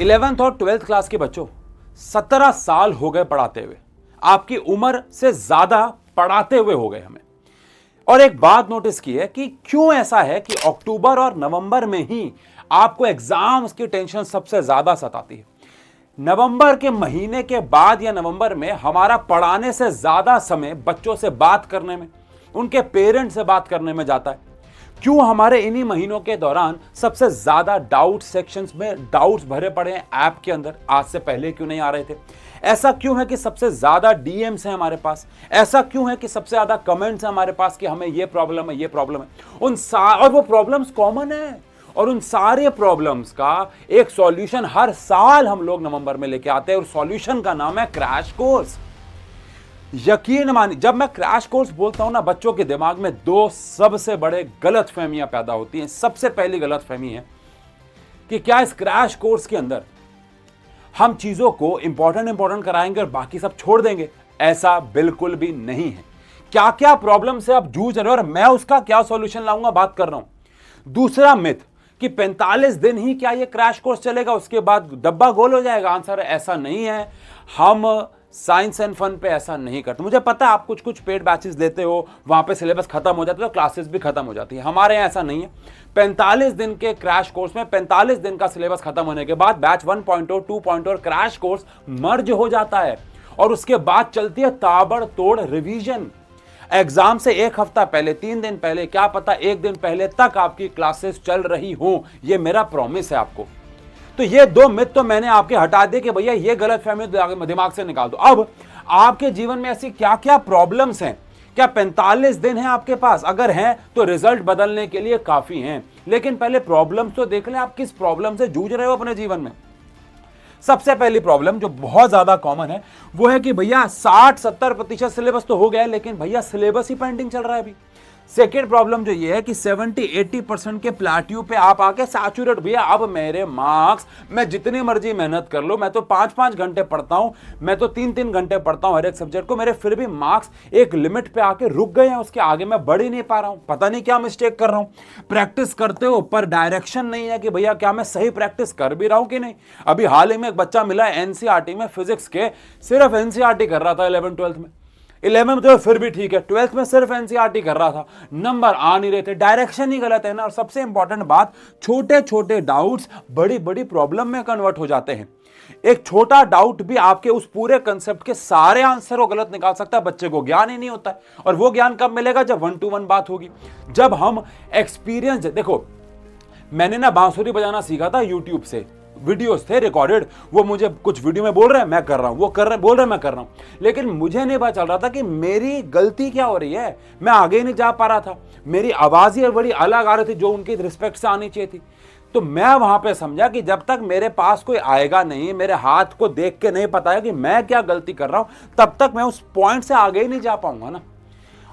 11th और 12th class के बच्चों, 17 साल हो गए पढ़ाते हुए, आपकी उम्र से ज्यादा पढ़ाते हुए हो गए हमें। और एक बात नोटिस की है कि क्यों ऐसा है कि अक्टूबर और नवंबर में ही आपको एग्जाम्स की टेंशन सबसे ज्यादा सताती है। नवंबर के महीने के बाद या नवंबर में हमारा पढ़ाने से ज्यादा समय बच्चों से बात करने में, उनके पेरेंट्स से बात करने में जाता है। क्यों हमारे इन्हीं महीनों के दौरान सबसे ज्यादा डाउट सेक्शंस में डाउट्स भरे पड़े हैं ऐप के अंदर, आज से पहले क्यों नहीं आ रहे थे? ऐसा क्यों है कि सबसे ज्यादा डीएम्स हैं हमारे पास? ऐसा क्यों है कि सबसे ज्यादा कमेंट्स हैं हमारे पास कि हमें ये प्रॉब्लम है, ये प्रॉब्लम है? और वो प्रॉब्लम्स कॉमन है, और उन सारे प्रॉब्लम्स का एक सॉल्यूशन हर साल हम लोग नवंबर में लेके आते हैं, और सॉल्यूशन का नाम है क्रैश कोर्स। यकीन मानिए, जब मैं क्रैश कोर्स बोलता हूं ना, बच्चों के दिमाग में दो सबसे बड़े गलतफहमियां पैदा होती हैं। सबसे पहली गलतफहमी है कि क्या इस क्रैश कोर्स के अंदर हम चीजों को इंपॉर्टेंट कराएंगे और बाकी सब छोड़ देंगे। ऐसा बिल्कुल भी नहीं है। क्या क्या प्रॉब्लम से आप जूझ रहे हो और मैं उसका क्या सॉल्यूशन लाऊंगा, बात कर रहा हूं। दूसरा मिथ कि 45 दिन ही क्या ये क्रैश कोर्स चलेगा, उसके बाद डब्बा गोल हो जाएगा। आंसर ऐसा नहीं है। हम साइंस एंड फन पे ऐसा नहीं करते। मुझे पता है आप कुछ कुछ पेड बैचेस लेते हो, वहां पे सिलेबस खत्म हो जाता है तो क्लासेस भी खत्म हो जाती है। हमारे यहाँ ऐसा नहीं है। 45 दिन के क्रैश कोर्स में 45 दिन का सिलेबस खत्म होने के बाद बैच 1.0, 2.0 और क्रैश कोर्स मर्ज हो जाता है, और उसके बाद चलती है ताबड़तोड़ रिवीजन। एग्जाम से एक हफ्ता पहले, 3 दिन पहले, क्या पता 1 दिन पहले तक आपकी क्लासेस चल रही हो। ये मेरा प्रॉमिस है आपको। तो ये दो मिथ तो मैंने आपके हटा दिए कि भैया ये गलतफहमी दिमाग से निकाल दो। अब आपके जीवन में ऐसी क्या क्या प्रॉब्लम्स हैं? क्या 45 दिन है आपके पास? अगर हैं तो रिजल्ट बदलने के लिए काफी हैं, लेकिन पहले प्रॉब्लम्स तो देख लें, आप किस प्रॉब्लम से जूझ रहे हो अपने जीवन में। सबसे पहली प्रॉब्लम जो बहुत ज्यादा कॉमन है वो है कि भैया 60-70% सिलेबस तो हो गया है, लेकिन भैया सिलेबस ही पेंडिंग चल रहा है अभी। सेकेंड प्रॉब्लम जो ये है कि 70-80% के प्लेट्यू पे आप आके सैचुरेट, भैया अब मेरे मार्क्स, मैं जितनी मर्जी मेहनत कर लो, मैं तो 5-5 घंटे पढ़ता हूं, मैं तो 3-3 घंटे पढ़ता हूं हर एक सब्जेक्ट को, मेरे फिर भी मार्क्स एक लिमिट पे आके रुक गए हैं, उसके आगे मैं बढ़ ही नहीं पा रहा हूं। पता नहीं क्या मिस्टेक कर रहा हूं। प्रैक्टिस करते हो पर डायरेक्शन नहीं है कि भैया क्या मैं सही प्रैक्टिस कर भी रहा हूं कि नहीं। अभी हाल ही में एक बच्चा मिला है एनसीईआरटी में फिजिक्स के, सिर्फ एनसीईआरटी कर रहा था 11th-12th में। 11 में तो फिर भी ठीक है, 12th में सिर्फ एनसीईआरटी कर रहा था, नंबर आ नहीं रहे थे। डायरेक्शन ही गलत है ना। और सबसे इंपॉर्टेंट बात, छोटे छोटे डाउट्स बड़ी बड़ी प्रॉब्लम में कन्वर्ट हो जाते हैं। एक छोटा डाउट भी आपके उस पूरे कंसेप्ट के सारे आंसर को गलत निकाल सकता है। बच्चे को ज्ञान ही नहीं होता है, और वो ज्ञान कब मिलेगा? जब 1-to-1 बात होगी, जब हम एक्सपीरियंस। देखो, मैंने ना बांसुरी बजाना सीखा था यूट्यूब से, वीडियोस थे रिकॉर्डेड, वो मुझे कुछ वीडियो में बोल रहे हैं मैं कर रहा हूं, वो कर रहे हैं बोल रहे हैं मैं कर रहा हूं, लेकिन मुझे नहीं पता चल रहा था कि मेरी गलती क्या हो रही है। मैं आगे नहीं जा पा रहा था, मेरी आवाज ही बड़ी अलग आ रही थी जो उनकी रिस्पेक्ट से आनी चाहिए थी। तो मैं वहां पे समझा कि जब तक मेरे पास कोई आएगा नहीं, मेरे हाथ को देख के नहीं पता है कि मैं क्या गलती कर रहा हूं, तब तक मैं उस पॉइंट से आगे ही नहीं जा पाऊंगा ना।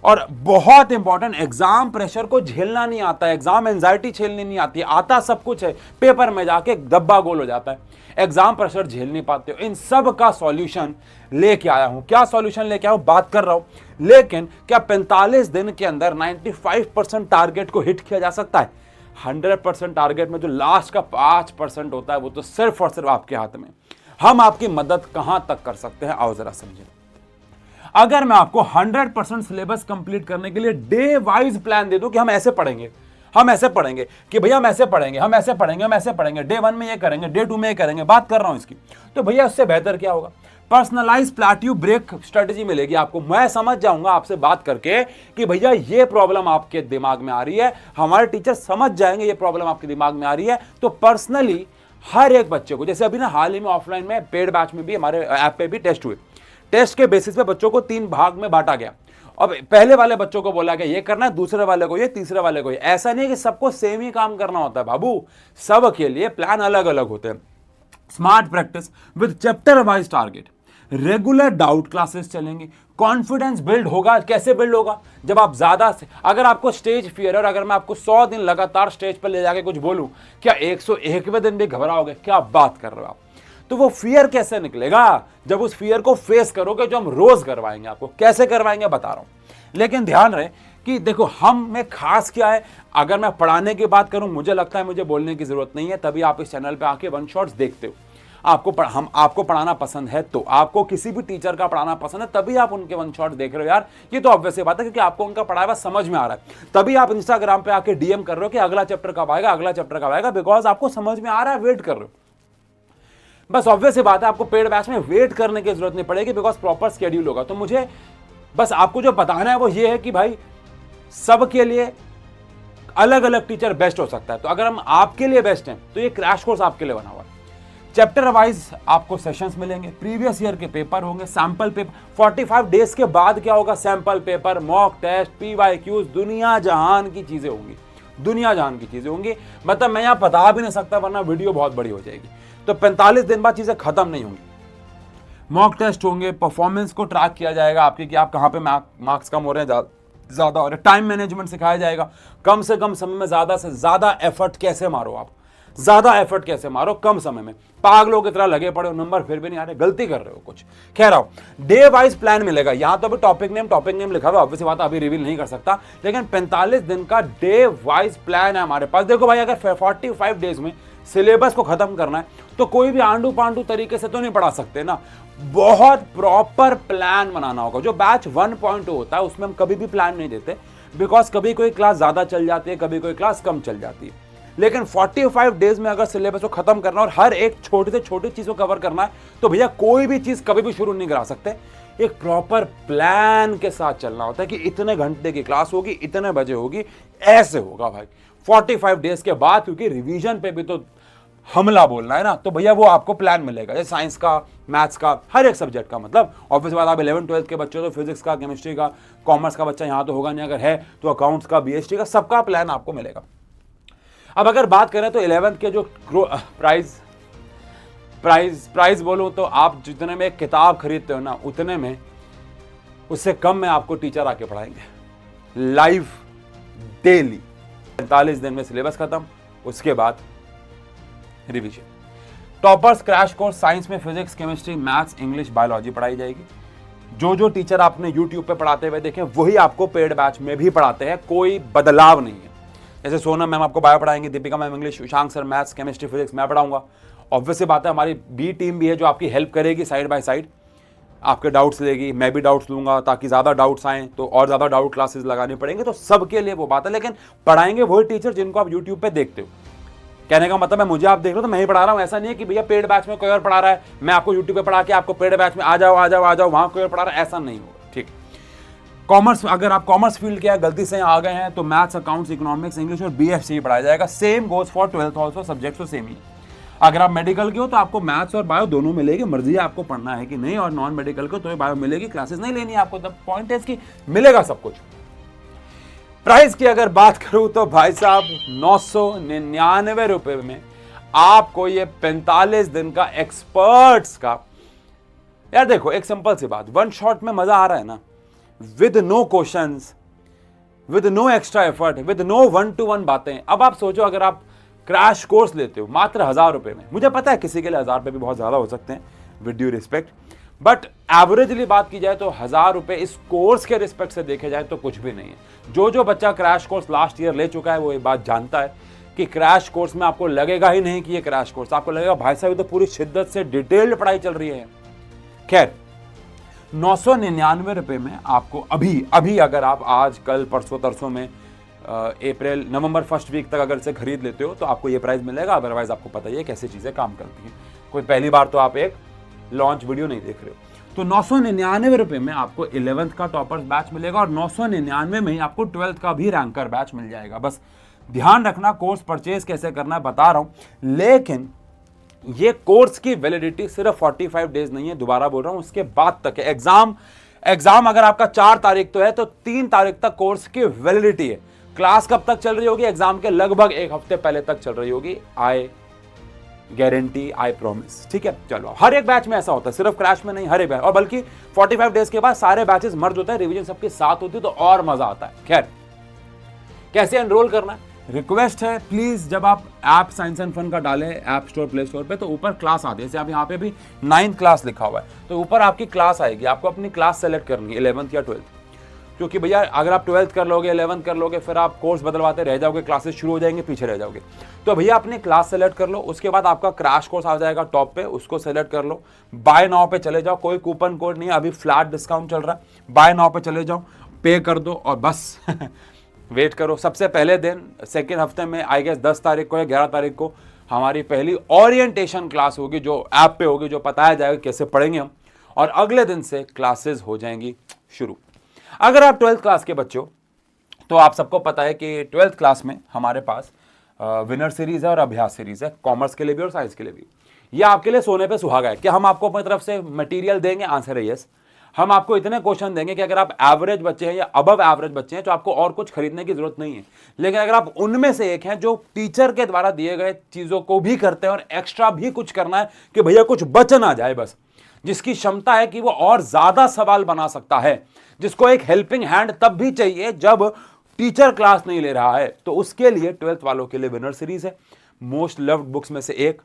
और बहुत इंपॉर्टेंट, एग्जाम प्रेशर को झेलना नहीं आता है, एग्जाम एंजाइटी झेलनी नहीं आती है। आता सब कुछ है, पेपर में जाके डब्बा गोल हो जाता है। एग्जाम प्रेशर झेल नहीं पाते हो। इन सब का सॉल्यूशन लेके आया हूं। क्या सॉल्यूशन लेके आया हूं, बात कर रहा हूं। लेकिन क्या 45 दिन के अंदर 95% टारगेट को हिट किया जा सकता है? 100% टारगेट में जो लास्ट का 5% होता है, वो तो सिर्फ और सिर्फ आपके हाथ में। हम आपकी मदद कहां तक कर सकते हैं, आओ जरा समझें। अगर मैं आपको 100% सिलेबस कंप्लीट करने के लिए डे वाइज प्लान दे दूं कि हम ऐसे पढ़ेंगे, हम ऐसे पढ़ेंगे, कि भैया हम ऐसे पढ़ेंगे, हम ऐसे पढ़ेंगे, हम ऐसे पढ़ेंगे, डे 1 में ये करेंगे, डे 2 में ये करेंगे, बात कर रहा हूं इसकी, तो भैया उससे बेहतर क्या होगा? पर्सनलाइज प्लेट्यू ब्रेक स्ट्रेटेजी मिलेगी आपको। मैं समझ जाऊंगा आपसे बात करके कि भैया ये प्रॉब्लम आपके दिमाग में आ रही है, हमारे टीचर समझ जाएंगे ये प्रॉब्लम आपके दिमाग में आ रही है। तो पर्सनली हर एक बच्चे को, जैसे अभी ना हाल ही में ऑफलाइन में पेड बैच में भी हमारे ऐप पे भी टेस्ट हुए, टेस्ट के बेसिस पे बच्चों को 3 भाग में बांटा गया। अब पहले वाले बच्चों को बोला गया ये करना है, दूसरे वाले को ये, तीसरे वाले को ये। ऐसा नहीं है कि सबको सेम ही काम करना होता है बाबू, सब के लिए प्लान अलग अलग होते हैं। Smart practice with chapter wise target, regular doubt classes चलेंगी, कॉन्फिडेंस बिल्ड होगा। कैसे बिल्ड होगा? जब आप ज्यादा से, अगर आपको स्टेज फियर है और अगर मैं आपको 100 दिन लगातार स्टेज पर ले जाके कुछ बोलूं, क्या 101वें दिन भी घबराओगे? क्या बात कर रहे हो आप? तो वो फियर कैसे निकलेगा? जब उस फियर को फेस करोगे, जो हम रोज करवाएंगे आपको। कैसे करवाएंगे बता रहा हूं, लेकिन ध्यान रहे कि देखो हम में खास क्या है। अगर मैं पढ़ाने की बात करूं, मुझे लगता है मुझे बोलने की जरूरत नहीं है, तभी आप इस चैनल पे आके वन शॉट्स देखते हो। हम आपको पढ़ाना पसंद है, तो आपको किसी भी टीचर का पढ़ाना पसंद है, तभी आप उनके वन शॉट देख रहे हो यार। ये तो ऑब्वियस बात है, क्योंकि आपको उनका पढ़ाया हुआ समझ में आ रहा है, तभी आप इंस्टाग्राम पे आके डीएम कर रहे हो कि अगला चैप्टर कब आएगा, अगला चैप्टर कब आएगा, बिकॉज आपको समझ में आ रहा है, वेट कर रहे हो। बस ऑब्वियस सी बात है, आपको पेड बैच में वेट करने की जरूरत नहीं पड़ेगी, बिकॉज प्रॉपर शेड्यूल होगा। तो मुझे बस आपको जो बताना है वो ये है कि भाई सबके लिए अलग अलग टीचर बेस्ट हो सकता है। तो अगर हम आपके लिए बेस्ट हैं तो ये क्रैश कोर्स आपके लिए बना हुआ है। चैप्टर वाइज आपको सेशंस मिलेंगे, प्रीवियस ईयर के पेपर होंगे, सैंपल पेपर, 45 डेज के बाद क्या होगा, sample paper, mock test, PYQs, दुनिया जहान की चीजें होंगी, दुनिया जहान की चीजें होंगी। मतलब मैं यहां बता भी नहीं सकता, वरना वीडियो बहुत बड़ी हो जाएगी। तो 45 दिन बाद चीजें खत्म नहीं होंगी। मॉक टेस्ट होंगे, परफॉर्मेंस को ट्रैक किया जाएगा आपके कि आप कहां पे मार्क्स कम हो रहे हैं, ज्यादा हो रहे हैं, टाइम मैनेजमेंट सिखाया जाएगा, कम से कम समय में ज्यादा से ज्यादा एफर्ट कैसे मारो, आप ज्यादा एफर्ट कैसे मारो कम समय में। पागलों की तरह लगे पड़े हो, नंबर फिर भी नहीं आ रहे, गलती कर रहे हो कुछ। कह रहा हूं डे वाइज प्लान मिलेगा। यहां तो अभी टॉपिक नेम लिखा हुआ, ऑब्वियसली बात अभी रिवील नहीं कर सकता, लेकिन 45 दिन का डे वाइज प्लान है हमारे पास। देखो भाई, अगर 45 डेज में सिलेबस को खत्म करना है तो कोई भी आंडू पांडू तरीके से तो नहीं पढ़ा सकते ना, बहुत प्रॉपर प्लान बनाना होगा। जो बैच 1.0 होता है उसमें हम कभी भी प्लान नहीं देते, बिकॉज कभी कोई क्लास ज्यादा चल जाती है, कभी कोई क्लास कम चल जाती है। लेकिन 45 डेज में अगर सिलेबस को खत्म करना और हर एक छोटी से छोटी चीज को कवर करना है, तो भैया कोई भी चीज कभी भी शुरू नहीं करा सकते। एक प्रॉपर प्लान के साथ चलना होता है कि इतने घंटे की क्लास होगी, इतने बजे होगी, ऐसे होगा भाई। 45 डेज के बाद, क्योंकि रिवीजन पे भी तो हमला बोलना है ना, तो भैया वो आपको प्लान मिलेगा। जैसे साइंस का, मैथ्स का, हर एक सब्जेक्ट का, मतलब ऑब्वियस बात, आप 11-12 के बच्चे तो फिजिक्स का, केमिस्ट्री का, कॉमर्स का बच्चा यहाँ तो होगा नहीं, अगर है तो अकाउंट्स का, BST का, सबका प्लान आपको मिलेगा। अब अगर बात करें तो 11th के जो प्राइस बोलूं तो आप जितने में किताब खरीदते हो ना, उतने में, उससे कम में आपको टीचर आके पढ़ाएंगे लाइव डेली। 45 दिन में सिलेबस खत्म, उसके बाद revision. Toppers crash course, science में physics, chemistry, maths, English, biology पढ़ाई जाएगी। जो टीचर आपने यूट्यूब पे पढ़ाते हुए देखे वही आपको पेड बैच में भी पढ़ाते हैं, कोई बदलाव नहीं है। जैसे सोनम मैम आपको बायो पढ़ाएंगे, Deepika ma'am English, Ushank sir maths, chemistry, physics मैं पढ़ाऊंगा। ऑब्वियसली बात है, हमारी बी टीम भी है जो आपकी हेल्प करेगी साइड बाय साइड, आपके डाउट्स लेगी, मैं भी डाउट्स लूंगा, ताकि ज़्यादा डाउट्स आएँ तो और ज़्यादा डाउट क्लासेस लगानी पड़ेंगे। तो सबके लिए वो बात है, लेकिन पढ़ाएंगे वही टीचर जिनको आप यूट्यूब पे देखते हो। कहने का मतलब है मुझे आप देख लो तो मैं ही पढ़ा रहा हूँ, ऐसा नहीं है कि भैया पेड बैच में कोई और पढ़ा रहा है, मैं आपको यूट्यूब पे पढ़ा के आपको पेड बैच में आ जाओ वहां कोई और पढ़ा रहा है, ऐसा नहीं होगा। ठीक। कॉमर्स, अगर आप कॉमर्स फील्ड के गलती से आ गए हैं तो मैथ्स, अकाउंट्स, इकोनॉमिक्स, इंग्लिश और BFC पढ़ाया जाएगा। Same goes for 12th also, subject तो सेम ही। अगर आप मेडिकल के हो तो आपको मैथ्स और बायो दोनों मिलेगी, मर्जी है आपको पढ़ना है कि नहीं, और नॉन मेडिकल को तो बायो मिलेगी, क्लासेस नहीं लेनी है आपको। द पॉइंट है कि मिलेगा सब कुछ। प्राइस की अगर बात करूं तो भाई साहब 999 रुपए में आपको ये 45 दिन का एक्सपर्ट्स का, यार देखो एक सिंपल सी बात, वन शॉट में मजा आ रहा है ना, with no questions, with no extra effort, with no 1-to-1 बातें। अब आप सोचो, अगर आप क्रैश कोर्स लेते हो मात्र 1000 रुपए में, मुझे पता है किसी के लिए 1000 रुपए भी बहुत ज्यादा हो सकते हैं, with due respect, but averagely बात की जाए तो 1000 रुपए इस कोर्स के रिस्पेक्ट से देखे जाए तो कुछ भी नहीं है। जो बच्चा क्रैश कोर्स लास्ट ईयर ले चुका है वो ये बात जानता है कि क्रैश कोर्स में आपको लगेगा ही नहीं कि ये क्रैश कोर्स, आपको लगेगा भाई साहब तो पूरी शिद्दत से डिटेल्ड पढ़ाई चल रही है। खैर 999 रुपए में आपको अभी अगर आप आज कल परसों तरसों में अप्रैल नवंबर फर्स्ट वीक तक अगर इसे खरीद लेते हो तो आपको ये प्राइस मिलेगा। अदरवाइज आपको पता ही है कैसे चीजें काम करती हैं, कोई पहली बार तो आप एक लॉन्च वीडियो नहीं देख रहे हो। तो 999 रुपए में आपको 11th का टॉपर्स बैच मिलेगा और 999 में ही आपको 12th का भी रैंकर बैच मिल जाएगा। बस ध्यान रखना कोर्स परचेज कैसे करना है बता रहा हूं, लेकिन ये कोर्स की वैलिडिटी सिर्फ 45 डेज नहीं है, दोबारा बोल रहा हूं, उसके बाद तक है। एग्जाम अगर आपका 4 तारीख तो है तो 3 तारीख तक कोर्स की वैलिडिटी है। क्लास कब तक चल रही होगी? एग्जाम के लगभग 1 हफ्ते पहले तक चल रही होगी। I guarantee, I promise. ठीक है, चलो हर एक बैच में ऐसा होता है, सिर्फ क्रैश में नहीं, हर एक बैच। और बल्कि 45 डेज के बाद सारे बैचेस मर्ज होता है, रिवीजन सबके साथ होती है तो और मजा आता है। खैर, कैसे एनरोल करना है? रिक्वेस्ट है प्लीज, जब आप ऐप साइंस एंड फन का डालें ऐप स्टोर, प्ले स्टोर पे, तो ऊपर क्लास आती है। जैसे आप यहाँ पे भी 9th क्लास लिखा हुआ है तो ऊपर आपकी क्लास आएगी, आपको अपनी क्लास सेलेक्ट करनी है, 11th या 12th। क्योंकि भैया अगर आप 12th कर लोगे, 11th कर लोगे, फिर आप कोर्स बदलवाते रह जाओगे, क्लासेस शुरू हो जाएंगे, पीछे रह जाओगे। तो भैया अपनी क्लास सेलेक्ट कर लो, उसके बाद आपका क्रैश कोर्स आ जाएगा टॉप पे, उसको सेलेक्ट कर लो, बाय नाउ पे चले जाओ, कोई कूपन कोड नहीं है, अभी फ्लैट डिस्काउंट चल रहा है, बाय नाउ पे चले जाओ, पे कर दो और बस वेट करो। सबसे पहले दिन सेकेंड हफ्ते में आई गेस 10 तारीख को या 11 तारीख को हमारी पहली ओरिएंटेशन क्लास होगी, जो ऐप पे होगी, जो बताया जाएगा कैसे पढ़ेंगे हम, और अगले दिन से क्लासेस हो जाएंगी शुरू। अगर आप 12th क्लास के बच्चे हो तो आप सबको पता है कि 12th क्लास में हमारे पास विनर सीरीज है और अभ्यास सीरीज है, कॉमर्स के लिए भी और साइंस के लिए भी। ये आपके लिए सोने पे सुहागा है कि हम आपको अपनी तरफ से मटेरियल देंगे, आंसर है यस। हम आपको इतने क्वेश्चन देंगे कि अगर आप एवरेज बच्चे हैं या अबव एवरेज बच्चे हैं तो आपको और कुछ खरीदने की जरूरत नहीं है। लेकिन अगर आप उनमें से एक हैं जो टीचर के द्वारा दिए गए चीजों को भी करते हैं और एक्स्ट्रा भी कुछ करना है कि भैया कुछ बच ना जाए, बस जिसकी क्षमता है कि वो और ज्यादा सवाल बना सकता है, जिसको एक हेल्पिंग हैंड तब भी चाहिए जब टीचर क्लास नहीं ले रहा है, तो उसके लिए 12th वालों के लिए विनर सीरीज है, मोस्ट लव्ड बुक्स में से एक।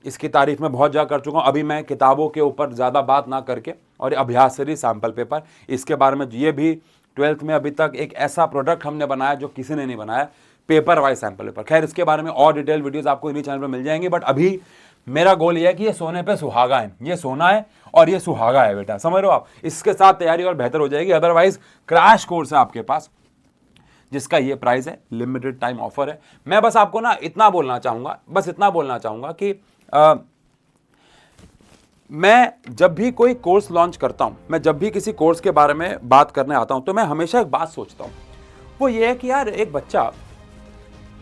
इसकी तारीफ में बहुत ज्यादा कर चुका हूं, अभी मैं किताबों के ऊपर ज्यादा बात ना करके, और अभ्यास सीरीज सैंपल पेपर, इसके बारे में ये भी 12th में अभी तक एक ऐसा प्रोडक्ट हमने बनाया जो किसी ने नहीं बनाया, पेपर वाइज सैंपल पेपर। खैर इसके बारे में और डिटेल वीडियोस आपको इन्हीं चैनल पर मिल जाएंगी, बट अभी मेरा गोल ये है कि ये सोने पे सुहागा है, ये सोना है और ये सुहागा है बेटा, समझ रहे हो आप। इसके साथ तैयारी और बेहतर हो जाएगी। अदरवाइज क्रैश कोर्स है आपके पास जिसका ये प्राइस है, लिमिटेड टाइम ऑफर है। मैं बस आपको ना इतना बोलना चाहूंगा कि मैं जब भी कोई कोर्स लॉन्च करता हूं, मैं जब भी किसी कोर्स के बारे में बात करने आता हूं, तो मैं हमेशा एक बात सोचता हूं, वो ये है कि यार एक बच्चा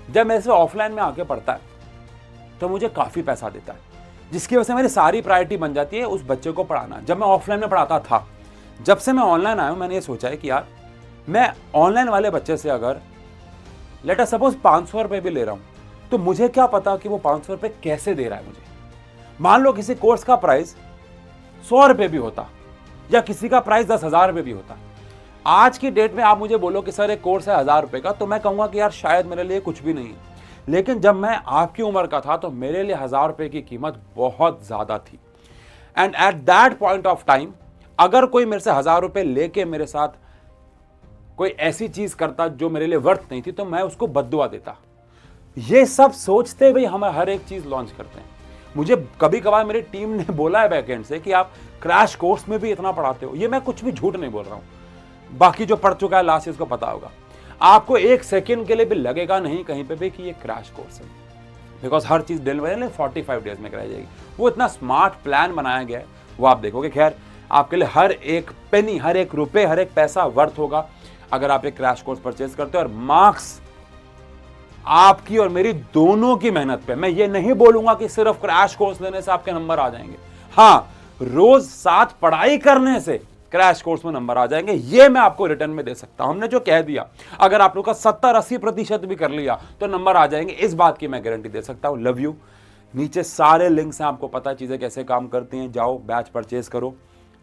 जब मेरे से ऑफलाइन में आके पढ़ता है तो मुझे काफ़ी पैसा देता है, जिसकी वजह से मेरी सारी प्रायोरिटी बन जाती है उस बच्चे को पढ़ाना। जब मैं ऑफलाइन में पढ़ाता था, जब से मैं ऑनलाइन आया हूं, मैंने ये सोचा है कि यार मैं ऑनलाइन वाले बच्चे से अगर लेट अस सपोज 500 रुपये भी ले रहा हूं, तो मुझे क्या पता कि वो 500 रुपये कैसे दे रहा है मुझे। मान लो किसी कोर्स का प्राइस 100 रुपये भी होता या किसी का प्राइस 10,000 रुपये भी होता, आज की डेट में आप मुझे बोलो कि सर एक कोर्स है 1000 रुपये का, तो मैं कहूंगा कि यार शायद मेरे लिए कुछ भी नहीं है। लेकिन जब मैं आपकी उम्र का था तो मेरे लिए 1000 रुपये की कीमत बहुत ज्यादा थी। And at that point of time अगर कोई मेरे से 1000 रुपये लेके मेरे साथ कोई ऐसी चीज करता जो मेरे लिए वर्थ नहीं थी, तो मैं उसको बद्दुआ देता। ये सब सोचते हुए हम हर एक चीज लॉन्च करते हैं। मुझे कभी कभार मेरी टीम ने बोला है बैकएंड से कि आप क्रैश कोर्स में भी इतना पढ़ाते हो। ये मैं कुछ भी झूठ नहीं बोल रहा हूं, बाकी जो पढ़ चुका है लास्ट इसको पता होगा। आपको एक सेकंड के लिए भी लगेगा नहीं कहीं पे भी कि ये क्रैश कोर्स है, बिकॉज हर चीज डिलीवरी 45 डेज में कराई जाएगी। वो इतना स्मार्ट प्लान बनाया गया है, वो आप देखोगे। खैर आपके लिए हर एक पेनी, हर एक रुपए, हर एक पैसा वर्थ होगा अगर आप एक क्रैश कोर्स परचेज करते हो। और मार्क्स आपकी और मेरी दोनों की मेहनत पे। मैं ये नहीं बोलूंगा कि सिर्फ क्रैश कोर्स लेने से आपके नंबर आ जाएंगे, हाँ रोज साथ पढ़ाई करने से क्रैश कोर्स में नंबर आ जाएंगे, ये मैं आपको रिटर्न में दे सकता हूं। हमने जो कह दिया अगर आप लोग का 70-80% भी कर लिया तो नंबर आ जाएंगे, इस बात की मैं गारंटी दे सकता हूं। Love you. नीचे सारे लिंक्स हैं, आपको पता है चीजें कैसे काम करती हैं। जाओ बैच परचेज करो,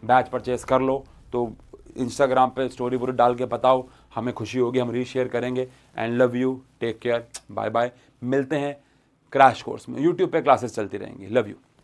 बैच परचेज कर लो तो इंस्टाग्राम पे स्टोरी पूरी डाल के बताओ, हमें खुशी होगी, हम रीशेयर करेंगे। And love you, take care, bye bye. मिलते हैं क्रैश कोर्स में, यूट्यूब पे क्लासेस चलती रहेंगी। Love you.